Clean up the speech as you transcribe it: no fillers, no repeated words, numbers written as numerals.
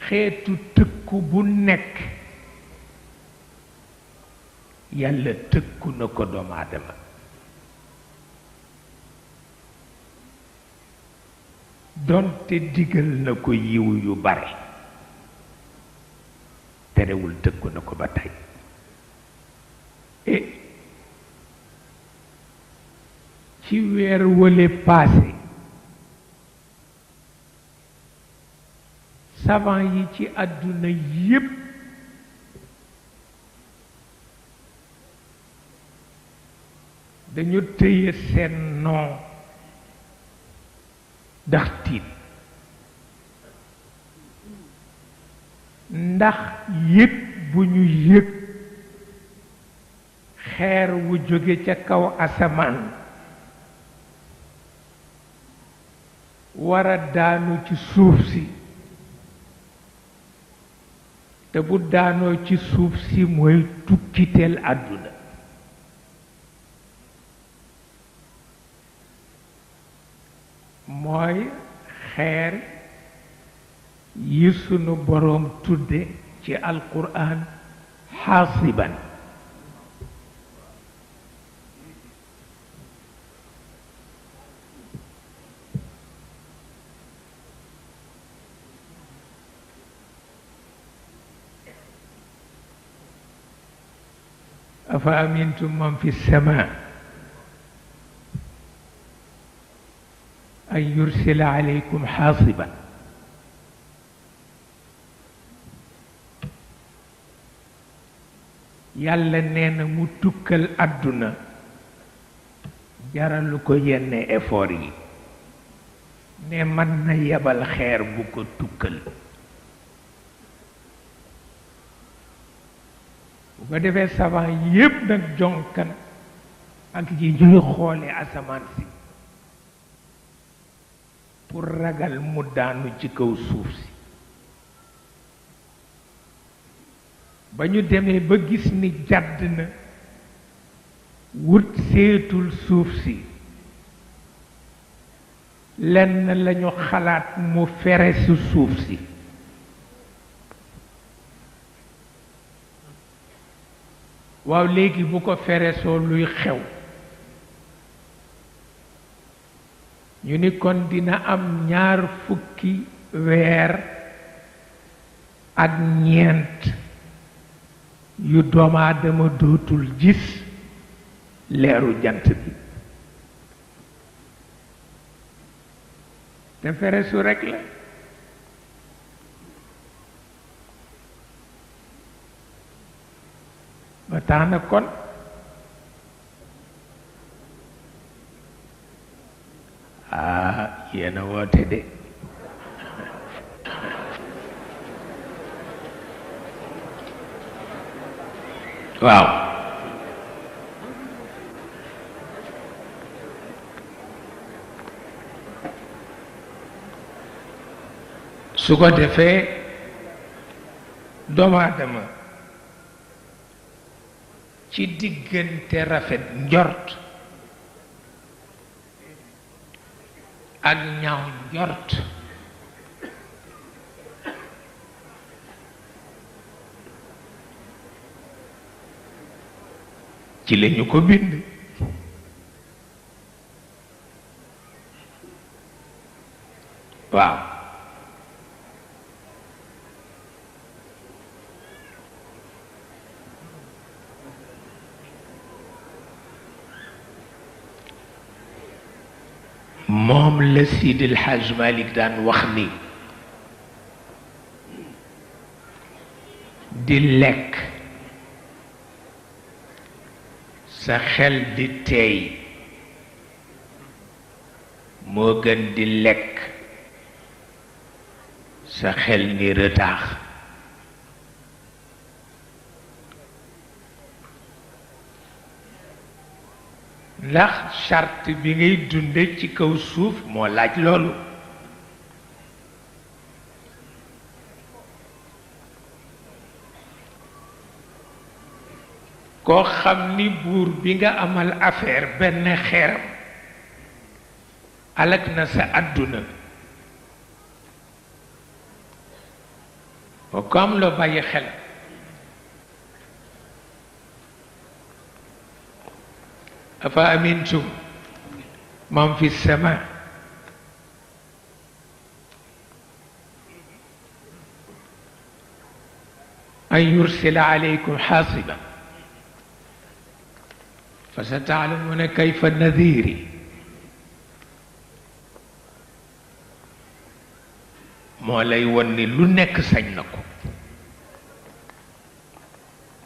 xeetu tëkku bu nekk yàlla tëkku na ko doomu aadama donte digal na ko yiw yu bare terewul tëkku na ko ba tey ci weer wële paase savant yi ci àdduna yépp dañu tëye seen nom ndax tiit ndax yëg bu ñu yëg xeer wu jóge ca kaw asamaan war a daanu ci suuf si te bu daanoo ci suuf si mooy tukkiteel àdduna mooy xeer yi sunu boroom tudde ci alquran xaasiban afa amintum man fi sama an yursila alaykum xaasiban yàlla nee na mu tukkal àdduna jaralu ko yenn effort yi ne mën na yebal xeer bu ko tukkal bu ko defee savant yépp nag jonkan ak yi ñuy xoole asamaan si pour ragal mu daanu ci kaw suuf si ba ñu demee ba gis ni jàdd na wut seetul suuf si lenn lañu xalaat mu fere si suuf si waaw léegi bu ko feresoo luy xew ñu ni kon dina am 20 weer ak ñeent yu doomu aadama dootul gis leeru jant bi te feresu rekk la ba tax na kon yéena woote de waaw su ko defee doomu aadama ci diggante rafet njort ak ñaaw njort ci lañu ko bind waaw moom la Sidil Hadj Malick daan wax ni di lekk sa xel di teey moo gën di lekk sa xel ni retaax ndax charte bi ngay dunde ci kaw suuf moo laaj loolu koo xam ni buur bi nga amal affaire benn xeeram alak na sa àdduna boo ko am loo bàyyi xel afa amintum man fi sama an yursila alaykum xaasiban fa sa taalamuna kayfa nadiri moo lay won ni lu nekk sañ na ko